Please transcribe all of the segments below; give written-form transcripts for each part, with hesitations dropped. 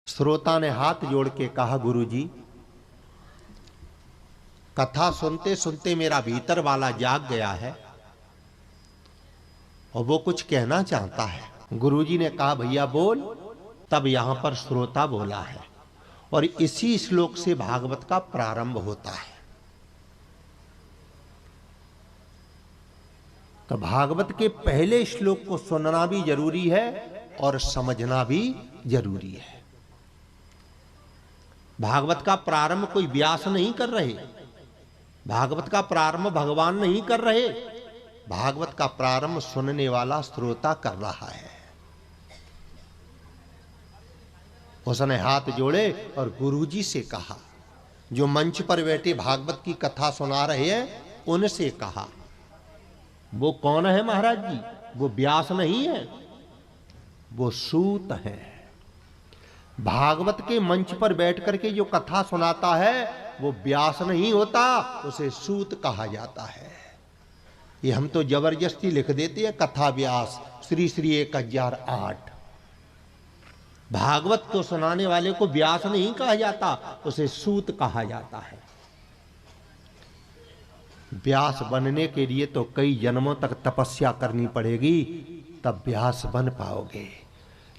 श्रोता ने हाथ जोड़ के कहा, गुरुजी, कथा सुनते सुनते मेरा भीतर वाला जाग गया है और वो कुछ कहना चाहता है। गुरुजी ने कहा, भैया बोल। तब यहां पर श्रोता बोला है और इसी श्लोक से भागवत का प्रारंभ होता है। तो भागवत के पहले श्लोक को सुनना भी जरूरी है और समझना भी जरूरी है। भागवत का प्रारंभ कोई व्यास नहीं कर रहे, भागवत का प्रारंभ भगवान नहीं कर रहे, भागवत का प्रारंभ सुनने वाला श्रोता कर रहा है। उसने हाथ जोड़े और गुरुजी से कहा, जो मंच पर बैठे भागवत की कथा सुना रहे हैं उनसे कहा। वो कौन है महाराज जी? वो व्यास नहीं है, वो सूत है। भागवत के मंच पर बैठ करके जो कथा सुनाता है वो व्यास नहीं होता, उसे सूत कहा जाता है। ये हम तो जबरदस्ती लिख देते हैं कथा व्यास श्री श्री 1008। भागवत को सुनाने वाले को व्यास नहीं कहा जाता, उसे सूत कहा जाता है। व्यास बनने के लिए तो कई जन्मों तक तपस्या करनी पड़ेगी, तब व्यास बन पाओगे।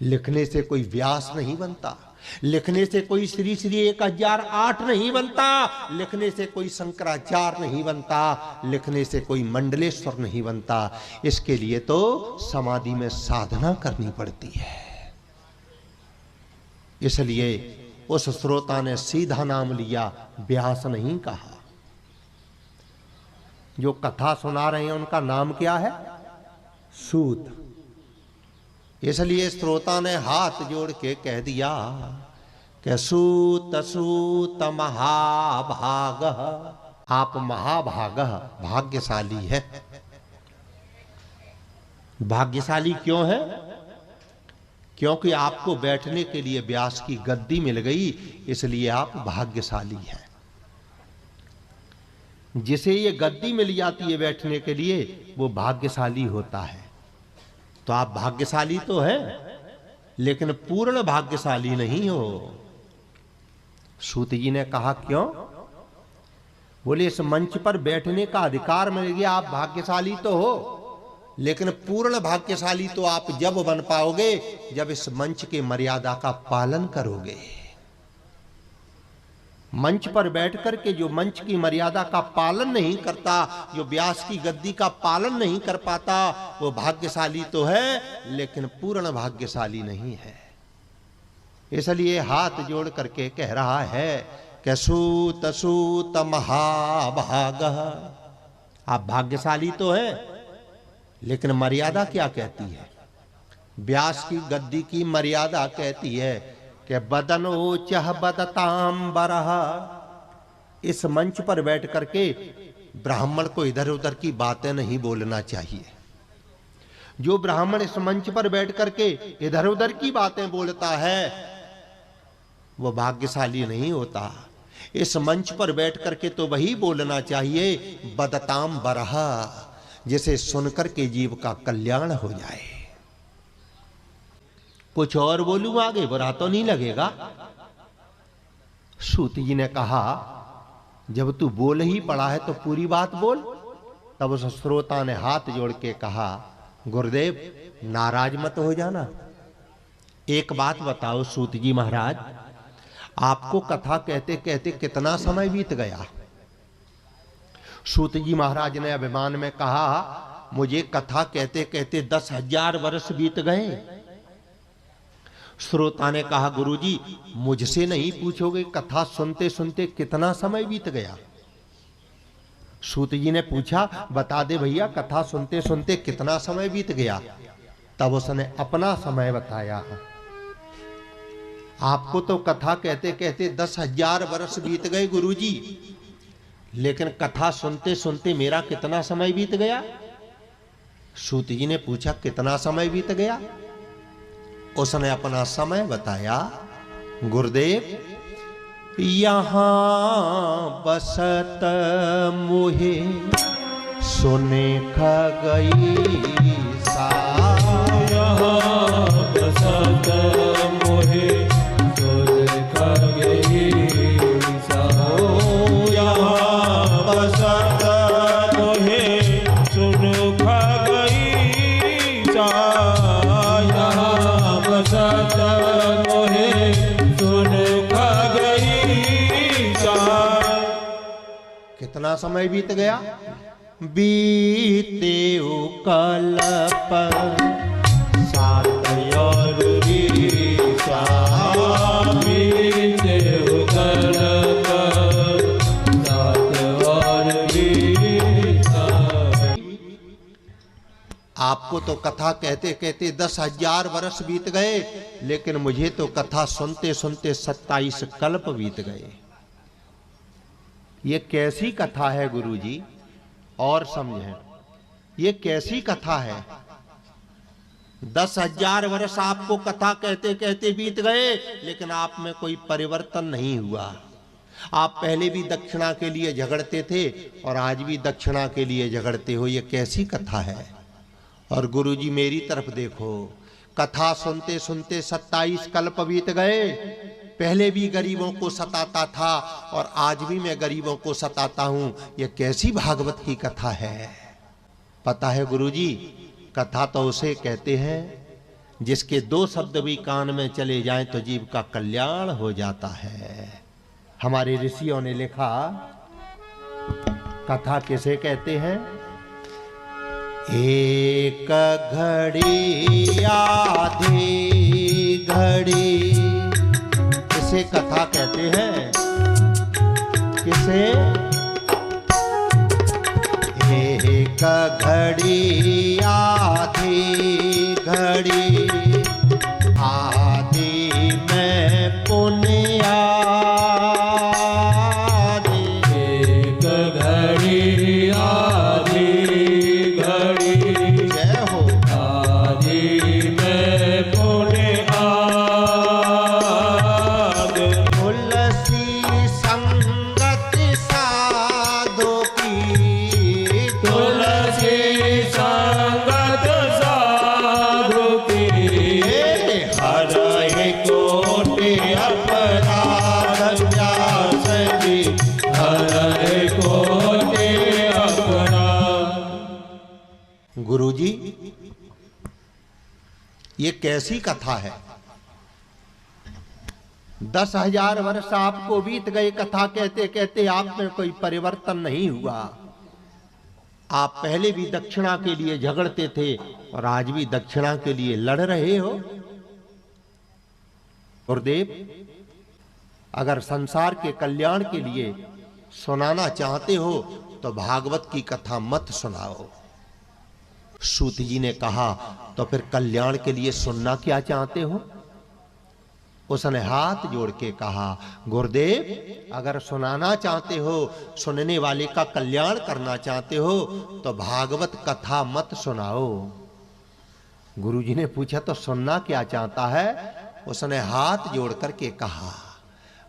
लिखने से कोई व्यास नहीं बनता, लिखने से कोई श्री श्री 1008 नहीं बनता, लिखने से कोई शंकराचार्य नहीं बनता, लिखने से कोई मंडलेश्वर नहीं बनता। इसके लिए तो समाधि में साधना करनी पड़ती है। इसलिए उस श्रोता ने सीधा नाम लिया, व्यास नहीं कहा। जो कथा सुना रहे हैं उनका नाम क्या है? सूत। इसलिए श्रोता ने हाथ जोड़ के कह दिया कि सूत सूत महाभाग, आप महाभाग, भाग्यशाली है। भाग्यशाली क्यों है? क्योंकि आपको बैठने के लिए व्यास की गद्दी मिल गई, इसलिए आप भाग्यशाली हैं। जिसे ये गद्दी मिल जाती है बैठने के लिए, वो भाग्यशाली होता है। तो आप भाग्यशाली तो हैं, लेकिन पूर्ण भाग्यशाली नहीं हो। सूत जी ने कहा, क्यों? बोले, इस मंच पर बैठने का अधिकार मिल गया, आप भाग्यशाली तो हो, लेकिन पूर्ण भाग्यशाली तो आप जब बन पाओगे जब इस मंच के मर्यादा का पालन करोगे। मंच पर बैठकर के जो मंच की मर्यादा का पालन नहीं करता, जो व्यास की गद्दी का पालन नहीं कर पाता, वो भाग्यशाली तो है लेकिन पूर्ण भाग्यशाली नहीं है। इसलिए हाथ जोड़ करके कह रहा है कि सूत सूत महाभाग, आप भाग्यशाली तो है, लेकिन मर्यादा क्या कहती है? व्यास की गद्दी की मर्यादा कहती है कि बदनो चह बदतांबरः। इस मंच पर बैठ करके ब्राह्मण को इधर उधर की बातें नहीं बोलना चाहिए। जो ब्राह्मण इस मंच पर बैठ करके इधर उधर की बातें बोलता है वो भाग्यशाली नहीं होता। इस मंच पर बैठ करके तो वही बोलना चाहिए बदतांबरः, जिसे सुनकर के जीव का कल्याण हो जाए। कुछ और बोलूं आगे, बुरा तो नहीं लगेगा? सूत जी ने कहा, जब तू बोल ही पड़ा है तो पूरी बात बोल। तब उस श्रोता ने हाथ जोड़ के कहा, गुरुदेव नाराज मत हो जाना। एक बात बताओ सूत जी महाराज, आपको कथा कहते कहते कितना समय बीत गया? सूत जी महाराज ने अभिमान में कहा, मुझे कथा कहते कहते 10,000 वर्ष बीत गए। श्रोता ने कहा, गुरुजी मुझसे नहीं पूछोगे कथा सुनते सुनते कितना समय बीत गया? सूत जी ने पूछा, बता दे भैया कथा सुनते सुनते कितना समय बीत गया? तब उसने अपना समय बताया। आपको तो कथा कहते कहते 10,000 वर्ष बीत गए गुरुजी, लेकिन कथा सुनते सुनते मेरा कितना समय बीत गया? सूत जी ने पूछा, कितना समय बीत गया? उसने अपना समय बताया। गुरुदेव यहाँ बसत मुहे सुने खगई सा, यहाँ बसत मुहे समय बीत गया? बीते कल्प सात और रीसा, बीते कल्प सात और रीसा। आपको तो कथा कहते कहते 10,000 वर्ष बीत गए, लेकिन मुझे तो कथा सुनते सुनते 27 कल्प बीत गए। ये कैसी कथा है गुरुजी? और समझें, ये कैसी कथा है? 10,000 वर्ष आपको कथा कहते कहते बीत गए, लेकिन आप में कोई परिवर्तन नहीं हुआ। आप पहले भी दक्षिणा के लिए झगड़ते थे और आज भी दक्षिणा के लिए झगड़ते हो। ये कैसी कथा है? और गुरुजी मेरी तरफ देखो, कथा सुनते सुनते 27 कल्प बीत गए। पहले भी गरीबों को सताता था और आज भी मैं गरीबों को सताता हूं। यह कैसी भागवत की कथा है? पता है गुरुजी, कथा तो उसे कहते हैं जिसके 2 शब्द भी कान में चले जाएं तो जीव का कल्याण हो जाता है। हमारे ऋषियों ने लिखा, कथा किसे कहते हैं? एक घड़ी आधी घड़ी, किसे कथा कहते हैं? किसे? एक घड़ी आधी घड़ी, आधी में पुण्य आधी। एक घड़ी आधी घड़ी, जय हो। आधी में पुण्य आदि। तुलसी संगति साधु की, तुलसी संगत साधु की, हरहि कोटि अपराध व्यास जी, हरहि कोटि अपराध। गुरुजी ये कैसी कथा है? 10,000 वर्ष आपको बीत गए कथा कहते कहते, आप में कोई परिवर्तन नहीं हुआ। आप पहले भी दक्षिणा के लिए झगड़ते थे और आज भी दक्षिणा के लिए लड़ रहे हो। गुरुदेव, अगर संसार के कल्याण के लिए सुनाना चाहते हो तो भागवत की कथा मत सुनाओ। सूत जी ने कहा, तो फिर कल्याण के लिए सुनना क्या चाहते हो? उसने हाथ जोड़ के कहा, गुरुदेव अगर सुनाना चाहते हो, सुनने वाले का कल्याण करना चाहते हो, तो भागवत कथा मत सुनाओ। गुरुजी ने पूछा, तो सुनना क्या चाहता है? उसने हाथ जोड़ करके कहा,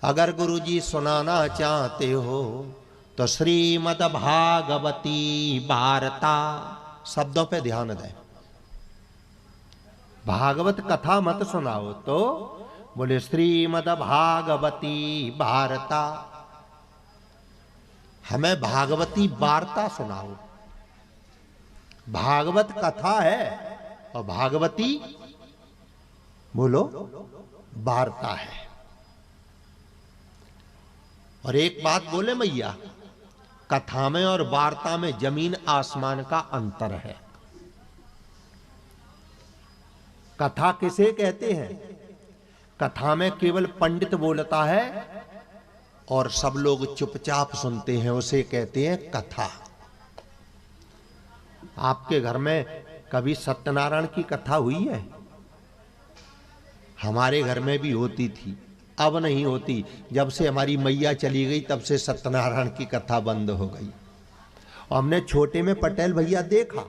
अगर गुरुजी सुनाना चाहते हो तो श्रीमद् भागवती वार्ता। शब्दों पे ध्यान दें, भागवत कथा मत सुनाओ, तो बोले श्रीमद् भागवती वार्ता। हमें भागवती वार्ता सुनाओ। भागवत कथा है और भागवती बोलो वार्ता है। और एक बात बोले मैया, कथा में और वार्ता में जमीन आसमान का अंतर है। कथा किसे कहते हैं? कथा में केवल पंडित बोलता है और सब लोग चुपचाप सुनते हैं, उसे कहते हैं कथा। आपके घर में कभी सत्यनारायण की कथा हुई है? हमारे घर में भी होती थी, अब नहीं होती। जब से हमारी मैया चली गई तब से सत्यनारायण की कथा बंद हो गई। और हमने छोटे में पटेल भैया देखा,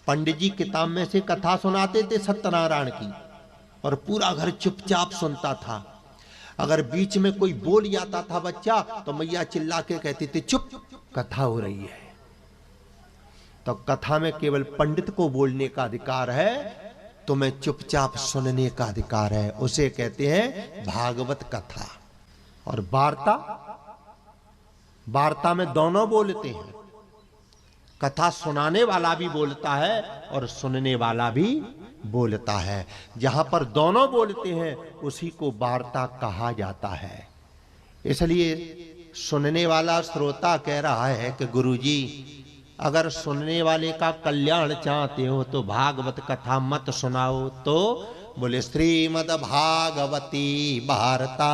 पंडित जी किताब में से कथा सुनाते थे सत्यनारायण की और पूरा घर चुपचाप सुनता था। अगर बीच में कोई बोल जाता था बच्चा तो मैया चिल्ला के कहती थी, चुप, कथा हो रही है। तो कथा में केवल पंडित को बोलने का अधिकार है, तुम्हें चुपचाप सुनने का अधिकार है, उसे कहते हैं भागवत कथा। और वार्ता, वार्ता में दोनों बोलते हैं। कथा सुनाने वाला भी बोलता है और सुनने वाला भी बोलता है। जहां पर दोनों बोलते हैं उसी को वार्ता कहा जाता है। इसलिए सुनने वाला श्रोता कह रहा है कि गुरुजी, अगर सुनने वाले का कल्याण चाहते हो तो भागवत कथा मत सुनाओ। तो बोले श्रीमद् भागवती वार्ता,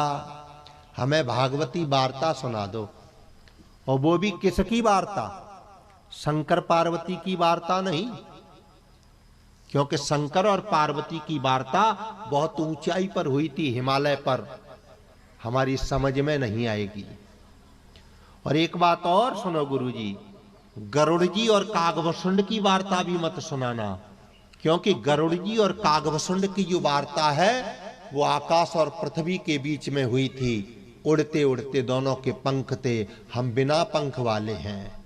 हमें भागवती वार्ता सुना दो। और वो भी किसकी वार्ता? शंकर पार्वती की वार्ता नहीं, क्योंकि शंकर और पार्वती की वार्ता बहुत ऊंचाई पर हुई थी, हिमालय पर, हमारी समझ में नहीं आएगी। और एक बात और सुनो गुरुजी, गरुड़ जी और कागभूषुंड की वार्ता भी मत सुनाना, क्योंकि गरुड़ जी और कागभूषुंड की जो वार्ता है वो आकाश और पृथ्वी के बीच में हुई थी। उड़ते उड़ते दोनों के पंख थे, हम बिना पंख वाले हैं।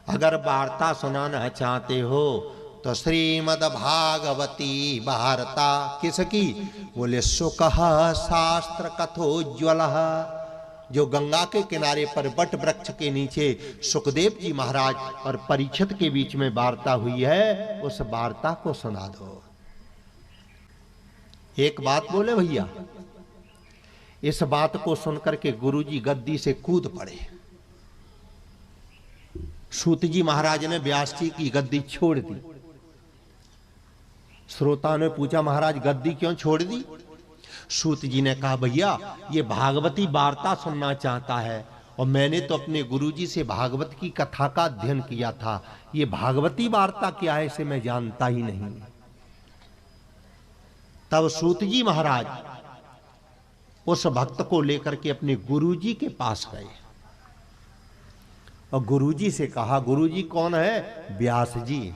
अगर वार्ता सुनाना चाहते हो तो श्रीमद् भागवती वार्ता किसकी? बोले सुकः शास्त्र कथोज्वल, जो गंगा के किनारे पर बट वृक्ष के नीचे सुखदेव जी महाराज और परीक्षित के बीच में वार्ता हुई है, उस वार्ता को सुना दो। एक बात बोले भैया, इस बात को सुनकर के गुरुजी गद्दी से कूद पड़े। सूत जी महाराज ने व्यास जी की गद्दी छोड़ दी। श्रोता ने पूछा, महाराज गद्दी क्यों छोड़ दी? सूत जी ने कहा, भैया ये भागवती वार्ता सुनना चाहता है, और मैंने तो अपने गुरुजी से भागवत की कथा का अध्ययन किया था, ये भागवती वार्ता क्या है इसे मैं जानता ही नहीं। तब सूत जी महाराज उस भक्त को लेकर के अपने गुरुजी के पास गए और गुरुजी से कहा, गुरुजी कौन है? व्यास जी।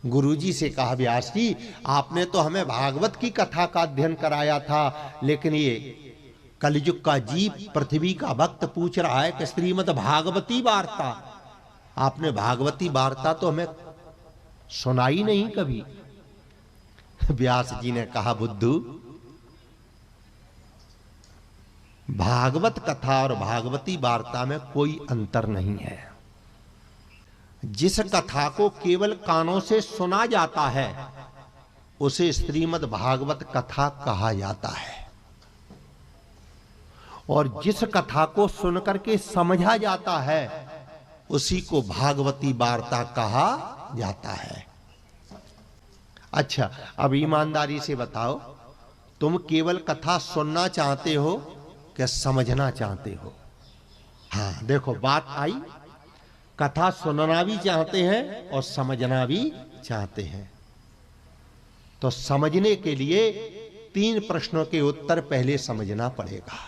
गुरुजी से कहा, व्यास जी आपने तो हमें भागवत की कथा का अध्ययन कराया था, लेकिन ये कलयुग का जीव, पृथ्वी का भक्त पूछ रहा है कि श्रीमद् भागवती वार्ता, आपने भागवती वार्ता तो हमें सुनाई नहीं कभी। व्यास जी ने कहा, बुद्धू, भागवत कथा और भागवती वार्ता में कोई अंतर नहीं है। जिस कथा को केवल कानों से सुना जाता है उसे श्रीमद् भागवत कथा कहा जाता है, और जिस कथा को सुनकर के समझा जाता है उसी को भागवती वार्ता कहा जाता है। अच्छा, अब ईमानदारी से बताओ, तुम केवल कथा सुनना चाहते हो कि समझना चाहते हो? हाँ, देखो बात आई, कथा सुनना भी चाहते हैं और समझना भी चाहते हैं। तो समझने के लिए 3 प्रश्नों के उत्तर पहले समझना पड़ेगा।